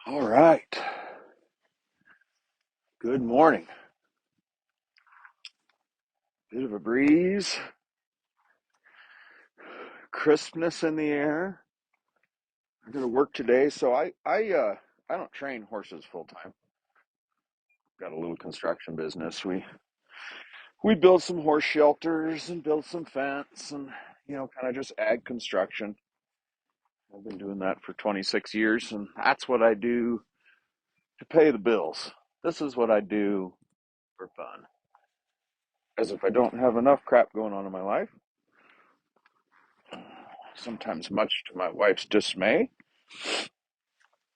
All right. Good morning. Bit of a breeze, crispness in the air. I'm going to work today, so I don't train horses full time. Got a little construction business. We build some horse shelters and build some fence and kind of just ag construction. I've been doing that for 26 years, and that's what I do to pay the bills. This is what I do for fun. As if I don't have enough crap going on in my life, sometimes much to my wife's dismay,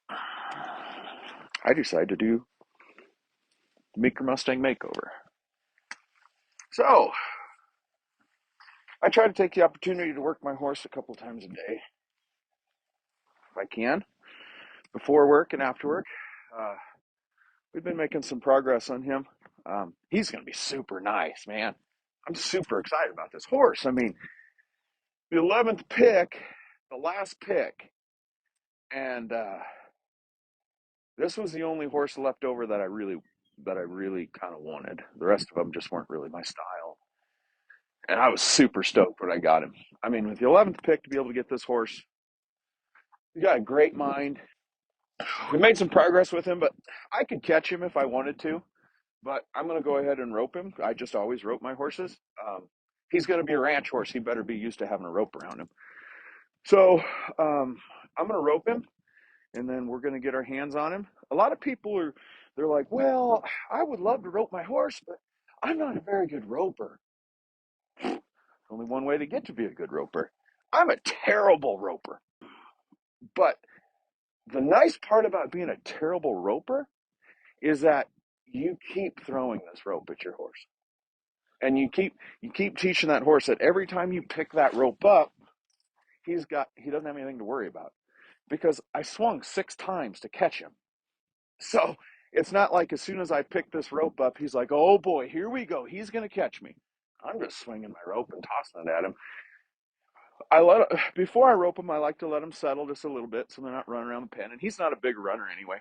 I decide to do the Meeker Mustang makeover. So I try to take the opportunity to work my horse a couple times a day, if I can, before work and after work. Uh, we've been making some progress on him. He's going to be super nice, man. I'm super excited about this horse. I mean, the 11th pick, the last pick, and this was the only horse left over that I really kind of wanted. The rest of them just weren't really my style. And I was super stoked when I got him. I mean, with the 11th pick to be able to get this horse, he got a great mind. We made some progress with him, but I could catch him if I wanted to. But I'm going to go ahead and rope him. I just always rope my horses. He's going to be a ranch horse. He better be used to having a rope around him. So I'm going to rope him, and then we're going to get our hands on him. A lot of people they're like, well, I would love to rope my horse, but I'm not a very good roper. Only one way to get to be a good roper. I'm a terrible roper. But the nice part about being a terrible roper is that you keep throwing this rope at your horse. And you keep teaching that horse that every time you pick that rope up, he doesn't have anything to worry about. Because I swung 6 times to catch him. So it's not like as soon as I pick this rope up, he's like, oh boy, here we go. He's going to catch me. I'm just swinging my rope and tossing it at him. Before I rope him, I like to let him settle just a little bit so they're not running around the pen. And he's not a big runner anyway.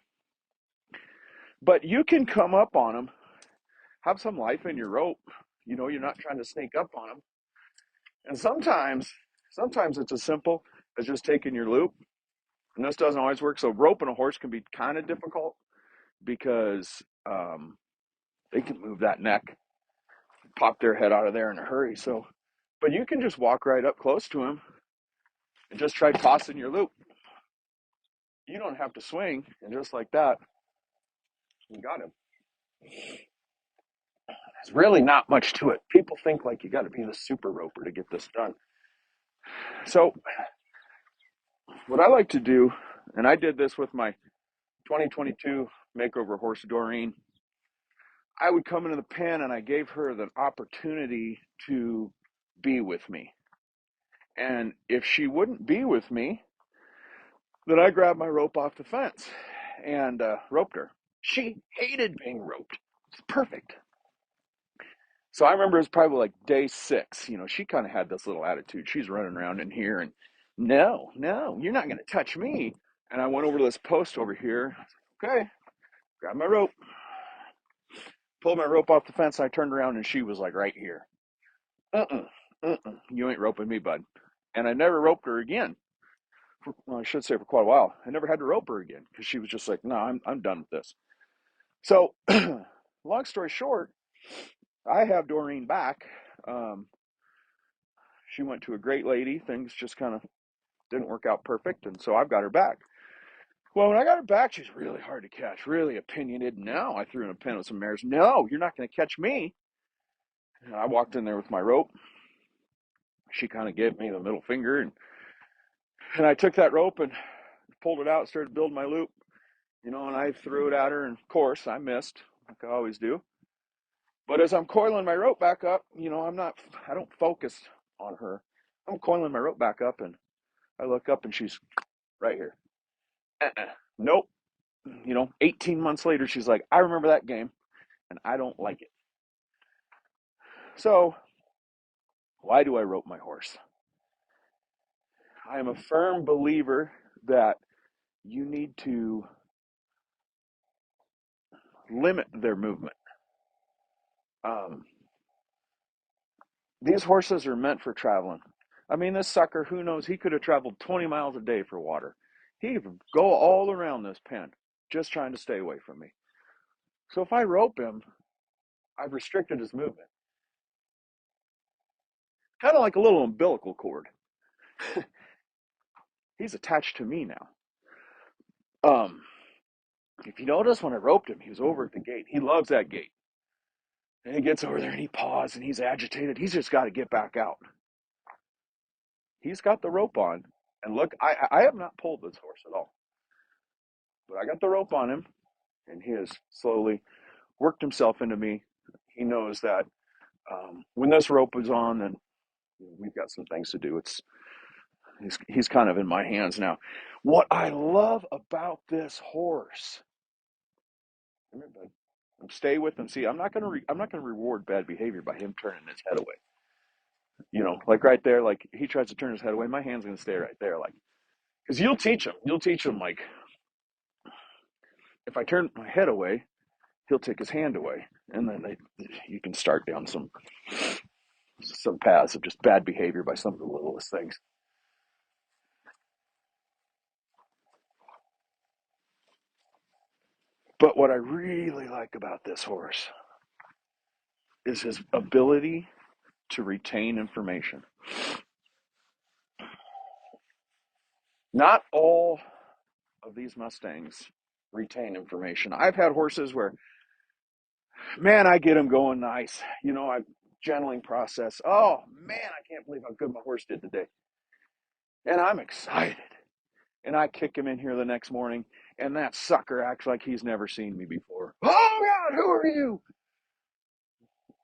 But you can come up on him, have some life in your rope. You're not trying to sneak up on him. And sometimes it's as simple as just taking your loop. And this doesn't always work. So roping a horse can be kind of difficult because they can move that neck, pop their head out of there in a hurry. But you can just walk right up close to him and just try tossing your loop. You don't have to swing, and just like that, you got him. There's really not much to it. People think like you got to be the super roper to get this done. So what I like to do, and I did this with my 2022 makeover horse Doreen, I would come into the pen and I gave her the opportunity to be with me. And if she wouldn't be with me, then I grabbed my rope off the fence and roped her. She hated being roped. It's perfect. So I remember it was probably like day 6. She kind of had this little attitude. She's running around in here and, no, you're not going to touch me. And I went over to this post over here. Okay, grab my rope, pulled my rope off the fence. I turned around and she was like right here. You ain't roping me, bud. And I never roped her again. Well, I should say for quite a while. I never had to rope her again because she was just like, no, I'm done with this. So, long story short, I have Doreen back. She went to a great lady. Things just kind of didn't work out perfect, and so I've got her back. Well, when I got her back, she's really hard to catch, really opinionated. No, I threw in a pen with some mares. No, you're not going to catch me. And I walked in there with my rope. She kind of gave me the middle finger, and I took that rope and pulled it out, started building my loop, and I threw it at her, and of course I missed, like I always do. But as I'm coiling my rope back up, I don't focus on her. I'm coiling my rope back up, and I look up, and she's right here. Nope. 18 months later, she's like, I remember that game, and I don't like it. So, why do I rope my horse? I am a firm believer that you need to limit their movement. Um, these horses are meant for traveling. I mean, this sucker, who knows, he could have traveled 20 miles a day for water. He could go all around this pen just trying to stay away from me. So if I rope him, I've restricted his movement. Kind of like a little umbilical cord. He's attached to me now. Um, if you notice, when I roped him, he was over at the gate. He loves that gate. And he gets over there and he paws and he's agitated. He's just got to get back out. He's got the rope on. And look, I have not pulled this horse at all. But I got the rope on him, and he has slowly worked himself into me. He knows that when this rope is on, then we've got some things to do. He's kind of in my hands now. What I love about this horse, stay with him. See, I'm not gonna reward bad behavior by him turning his head away. Like right there, like he tries to turn his head away, my hand's gonna stay right there, like because you'll teach him. You'll teach him like if I turn my head away, he'll take his hand away, and then you can start down some paths of just bad behavior by some of the littlest things. But what I really like about this horse is his ability to retain information. Not all of these Mustangs retain information. I've had horses where, man, I get them going nice. I gentling process. Oh man, I can't believe how good my horse did today, and I'm excited. And I kick him in here the next morning, and that sucker acts like he's never seen me before. Oh God, who are you?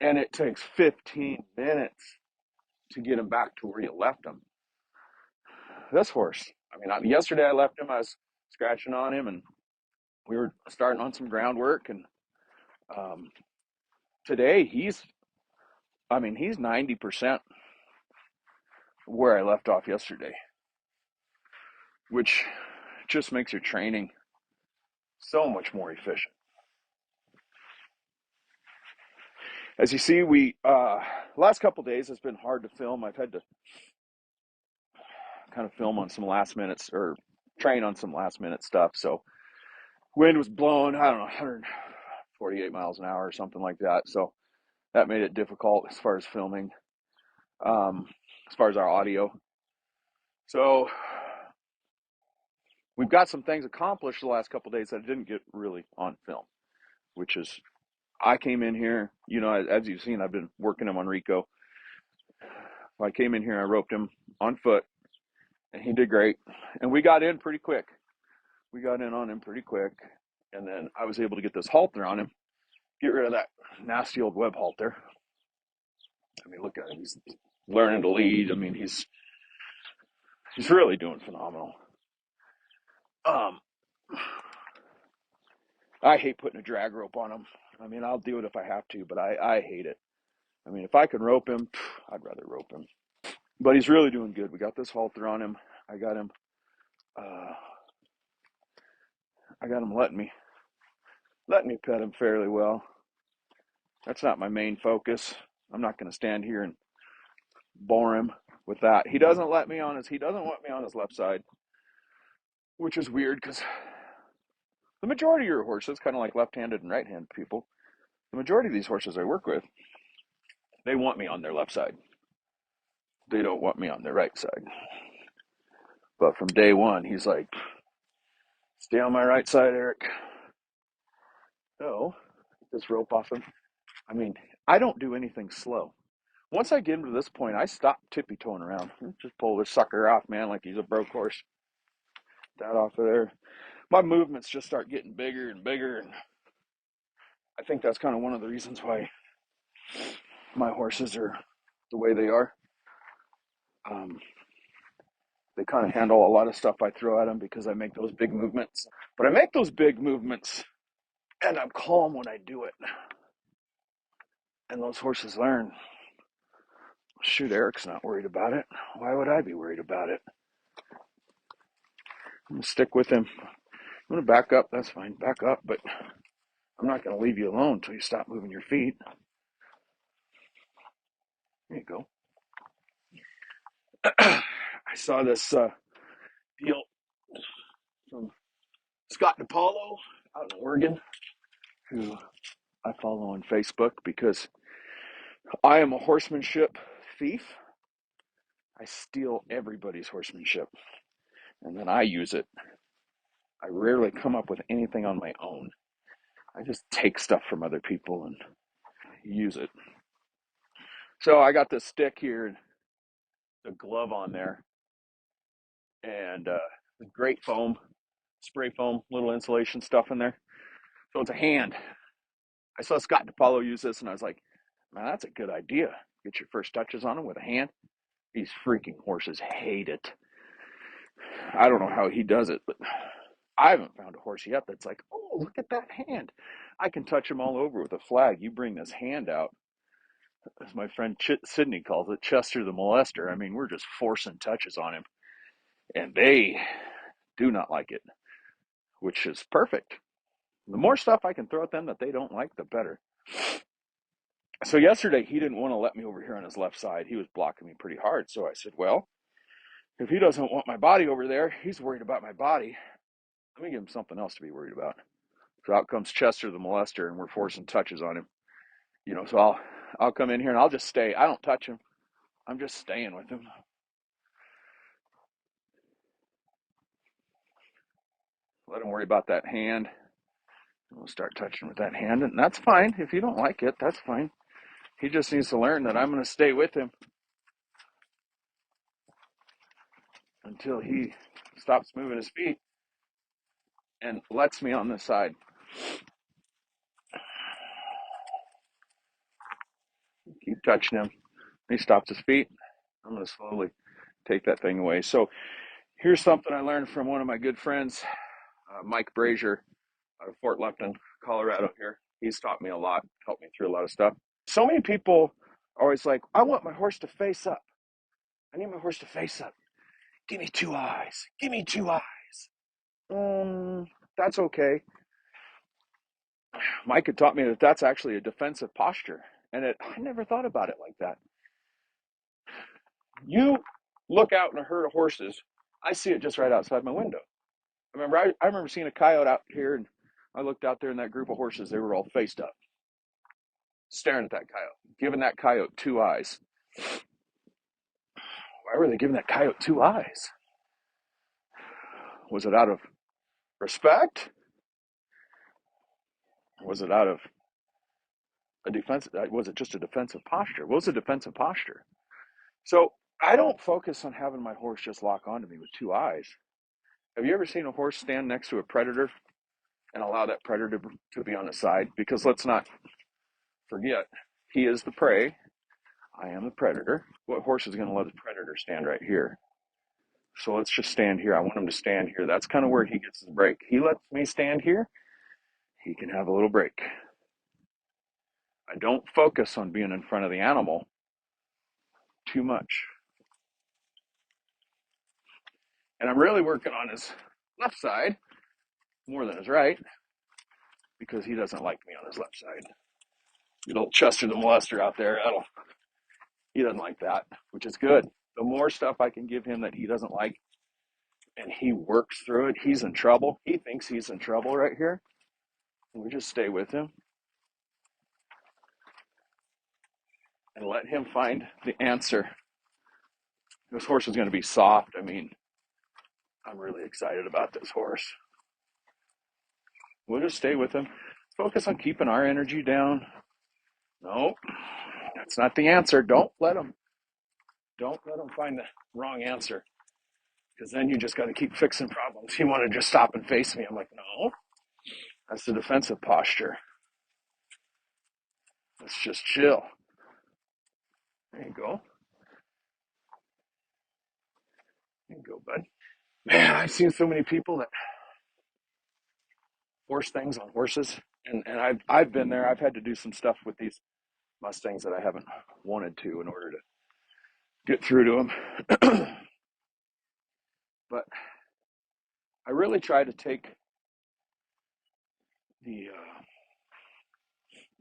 And it takes 15 minutes to get him back to where you left him. This horse, I mean, yesterday I left him, I was scratching on him, and we were starting on some groundwork. And um, today he's 90% where I left off yesterday, which just makes your training so much more efficient. As you see, we last couple of days has been hard to film. I've had to kind of film on some last minutes or train on some last minute stuff. So wind was blowing, I don't know, 148 miles an hour or something like that. So that made it difficult as far as filming, as far as our audio. So we've got some things accomplished the last couple of days that I didn't get really on film, which is I came in here, as you've seen, I've been working him on Rico. I came in here, I roped him on foot, and he did great. And we got in pretty quick. We got in on him pretty quick. And then I was able to get this halter on him, get rid of that nasty old web halter. I mean, look at him. He's learning to lead. I mean, he's really doing phenomenal. Um, I hate putting a drag rope on him. I mean, I'll do it if I have to, but I hate it. I mean, if I can rope him, I'd rather rope him. But he's really doing good. We got this halter on him. I got him. Uh, I got him letting me pet him fairly well. That's not my main focus. I'm not going to stand here and bore him with that. He doesn't want me on his left side, which is weird because the majority of your horses, kind of like left-handed and right-handed people, the majority of these horses I work with, they want me on their left side. They don't want me on their right side. But from day one, he's like, stay on my right side, Eric. So, get this rope off him. I mean, I don't do anything slow. Once I get him to this point, I stop tippy-toeing around. Just pull this sucker off, man, like he's a broke horse. That off of there. My movements just start getting bigger and bigger, and I think that's kind of one of the reasons why my horses are the way they are. Um, they kind of handle a lot of stuff I throw at them because I make those big movements. But I make those big movements, and I'm calm when I do it. And those horses learn. Shoot, Eric's not worried about it. Why would I be worried about it? I'm going to stick with him. I'm going to back up. That's fine. Back up, but I'm not going to leave you alone until you stop moving your feet. There you go. I saw this deal from Scott DiPaolo out in Oregon, who I follow on Facebook because I am a horsemanship thief. I steal everybody's horsemanship and then I use it. I rarely come up with anything on my own. I just take stuff from other people and use it. So I got this stick here and the glove on there and great foam, spray foam, little insulation stuff in there. So it's a hand. I saw Scott DiPaolo use this and I was like, man, that's a good idea. Get your first touches on him with a hand. These freaking horses hate it. I don't know how he does it, but I haven't found a horse yet that's like, oh, look at that hand. I can touch him all over with a flag. You bring this hand out, as my friend Sydney calls it, Chester the molester. I mean, we're just forcing touches on him, and they do not like it, which is perfect. The more stuff I can throw at them that they don't like, the better. So yesterday, he didn't want to let me over here on his left side. He was blocking me pretty hard. So I said, well, if he doesn't want my body over there, he's worried about my body. Let me give him something else to be worried about. So out comes Chester the molester, and we're forcing touches on him. So I'll come in here and I'll just stay. I don't touch him. I'm just staying with him. Let him worry about that hand. We'll start touching with that hand, and that's fine. If you don't like it, that's fine. He just needs to learn that I'm going to stay with him until he stops moving his feet and lets me on this side. Keep touching him. He stops his feet. I'm going to slowly take that thing away. So here's something I learned from one of my good friends, Mike Brazier, out of Fort Lupton, Colorado here. He's taught me a lot, helped me through a lot of stuff. So many people are always like, I want my horse to face up. I need my horse to face up. Give me two eyes. Give me two eyes. That's okay. Mike had taught me that that's actually a defensive posture. And I never thought about it like that. You look out in a herd of horses, I see it just right outside my window. I remember seeing a coyote out here, and I looked out there in that group of horses. They were all faced up, staring at that coyote, giving that coyote two eyes. Why were they giving that coyote two eyes? Was it out of respect? Was it out of a defense? Was it just a defensive posture? What was a defensive posture? So I don't focus on having my horse just lock onto me with two eyes. Have you ever seen a horse stand next to a predator and allow that predator to be on the side? Because let's not forget, he is the prey. I am the predator. What horse is going to let the predator stand right here? So let's just stand here. I want him to stand here. That's kind of where he gets his break. He lets me stand here. He can have a little break. I don't focus on being in front of the animal too much. And I'm really working on his left side more than his right because he doesn't like me on his left side. Good old Chester the molester out there, he doesn't like that, which is good. The more stuff I can give him that he doesn't like and he works through it, he's in trouble. He thinks he's in trouble right here. And we just stay with him and let him find the answer. This horse is going to be soft. I mean, I'm really excited about this horse. We'll just stay with him. Focus on keeping our energy down. No, that's not the answer. Don't let them find the wrong answer, because then you just got to keep fixing problems. You want to just stop and face me. I'm like, no, that's the defensive posture. Let's just chill. There you go. There you go, bud. Man, I've seen so many people that force things on horses, and I've been there. I've had to do some stuff with these Mustangs that I haven't wanted to in order to get through to them. But I really try to take the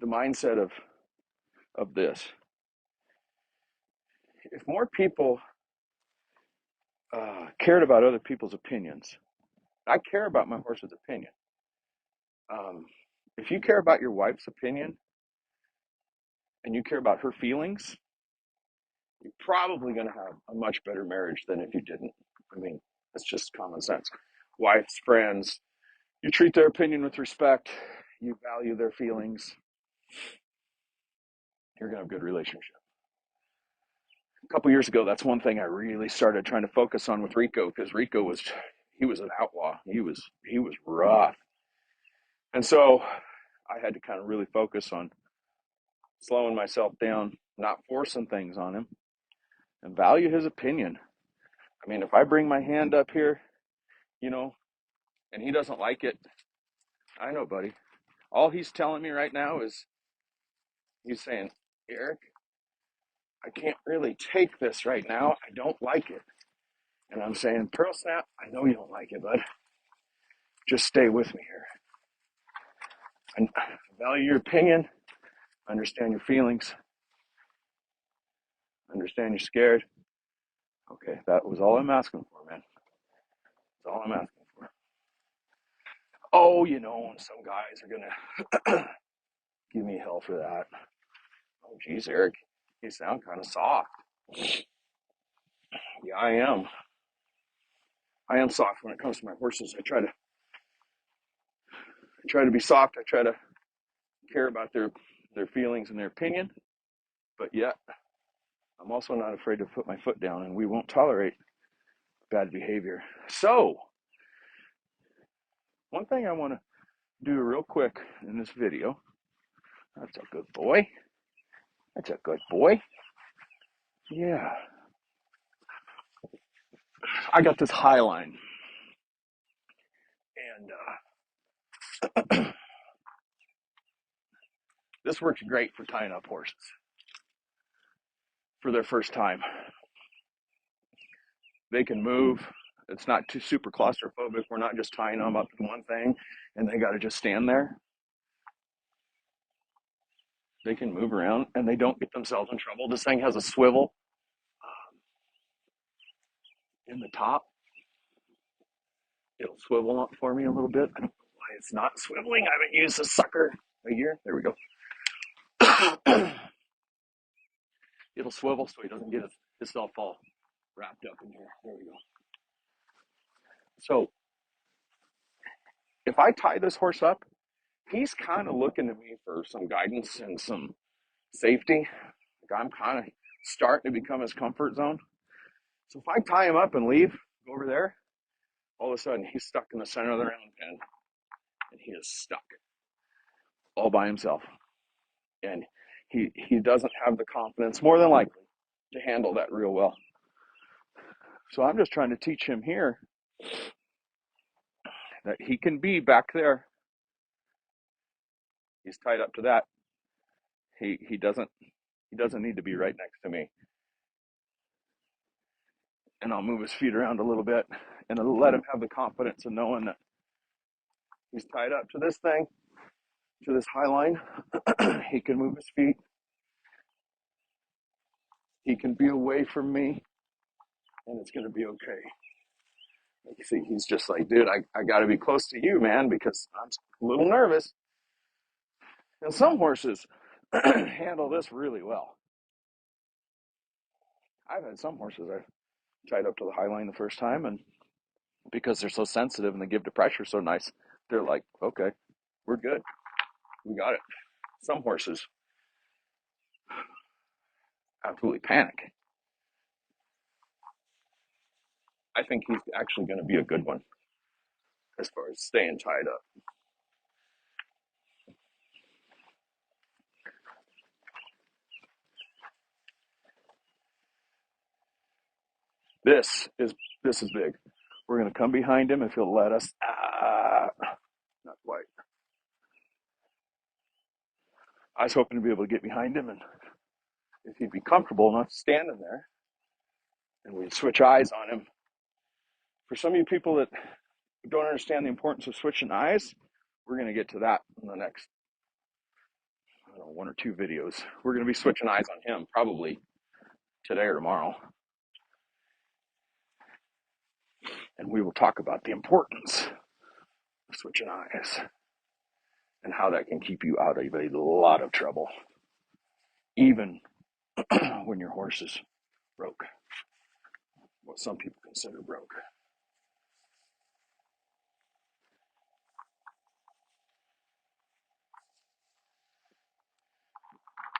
the mindset of this. If more people cared about other people's opinions, I care about my horse's opinion. Um, if you care about your wife's opinion and you care about her feelings, you're probably going to have a much better marriage than if you didn't. I mean, it's just common sense. Wives, friends, you treat their opinion with respect, you value their feelings, you're going to have a good relationship. A couple years ago, that's one thing I really started trying to focus on with Rico, because he was an outlaw. He was rough. And so I had to kind of really focus on slowing myself down, not forcing things on him, and value his opinion. I mean, if I bring my hand up here, you know, and he doesn't like it, I know, buddy. All he's telling me right now is he's saying, Eric, I can't really take this right now. I don't like it. And I'm saying, Pearl Snap, I know you don't like it, bud. Just stay with me here. I value your opinion, understand your feelings, understand you're scared. Okay, that was all I'm asking for, man. That's all I'm asking for. Oh, some guys are gonna give me hell for that. Oh, geez, Eric, you sound kind of soft. Yeah, I am. I am soft when it comes to my horses. I try to be soft. I try to care about their feelings and their opinion, but yet I'm also not afraid to put my foot down, and we won't tolerate bad behavior. So, one thing I want to do real quick in this video. That's a good boy. That's a good boy. Yeah. I got this high line, and this works great for tying up horses for their first time. They can move. It's not too super claustrophobic. We're not just tying them up in one thing and they got to just stand there. They can move around and they don't get themselves in trouble. This thing has a swivel in the top. It'll swivel up for me a little bit. I don't know why it's not swiveling. I haven't used this sucker a year. There we go. It'll swivel so he doesn't get himself all wrapped up in here. There we go. So if I tie this horse up, he's kind of looking to me for some guidance and some safety. Like I'm kind of starting to become his comfort zone. So if I tie him up and leave, go over there, all of a sudden he's stuck in the center of the round pen, and he is stuck all by himself. And he doesn't have the confidence, more than likely, to handle that real well. So I'm just trying to teach him here that he can be back there. He's tied up to that. He doesn't need to be right next to me. And I'll move his feet around a little bit and it'll let him have the confidence of knowing that he's tied up to this thing, to this high line. He can move his feet. He can be away from me and it's going to be okay. You see, he's just like, dude, I got to be close to you, man, because I'm a little nervous. And some horses handle this really well. I've had some horses I tied up to the high line the first time, and because they're so sensitive and they give the pressure so nice, they're like, okay, we're good. We got it. Some horses, absolutely panic. I think he's actually going to be a good one as far as staying tied up. This is this is big. We're going to come behind him if he'll let us. Not quite. I was hoping to be able to get behind him, and if he'd be comfortable enough standing there, and we'd switch eyes on him. For some of you people that don't understand the importance of switching eyes, we're going to get to that in the next, I don't know, one or two videos. We're going to be switching eyes on him probably today or tomorrow, and we will talk about the importance of switching eyes and how that can keep you out of a lot of trouble, even when your horse is broke, what some people consider broke.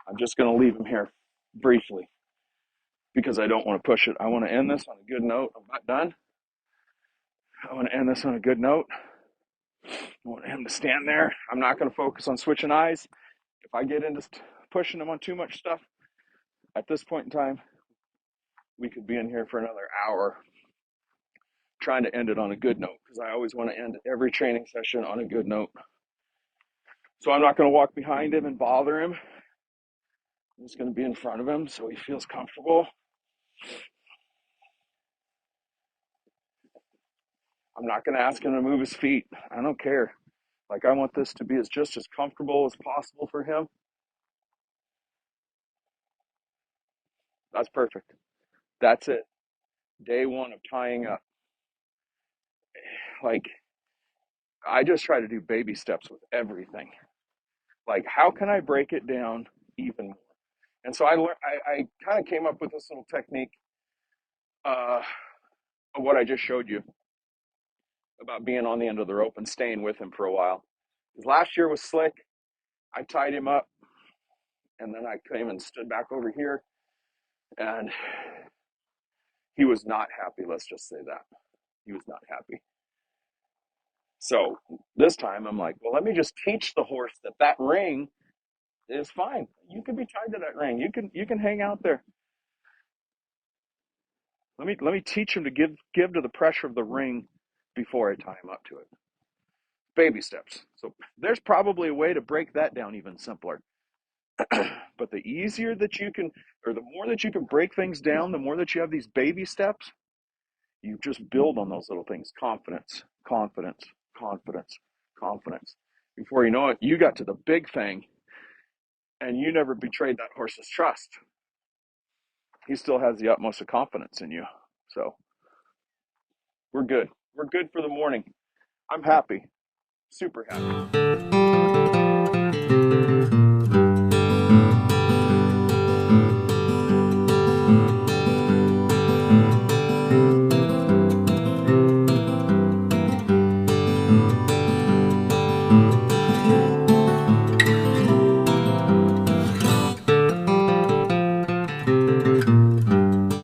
I'm just going to leave him here briefly because I don't want to push it. I want to end this on a good note. I'm not done. I want to end this on a good note. I want him to stand there. I'm not going to focus on switching eyes. If I get into pushing him on too much stuff, at this point in time, we could be in here for another hour trying to end it on a good note because I always want to end every training session on a good note. So I'm not going to walk behind him and bother him. I'm just going to be in front of him so he feels comfortable. I'm not going to ask him to move his feet. I don't care. Like, I want this to be just as comfortable as possible for him. That's perfect. That's it. Day one of tying up. Like, I just try to do baby steps with everything. Like, how can I break it down even more? And so I learned, I kind of came up with this little technique uh, of what I just showed you about being on the end of the rope and staying with him for a while. Because last year was slick. I tied him up, and then I came and stood back over here, and he was not happy. Let's just say that. He was not happy. So this time I'm like, well, let me just teach the horse that that ring is fine. You can be tied to that ring. You can hang out there. Let me teach him to give to the pressure of the ring before I tie him up to it. Baby steps. So there's probably a way to break that down even simpler. But the easier that you can, or the more that you can break things down, the more that you have these baby steps, you just build on those little things. Confidence, confidence, confidence, confidence. Before you know it, you got to the big thing, and you never betrayed that horse's trust. He still has the utmost of confidence in you. So we're good. We're good for the morning. I'm happy. Super happy.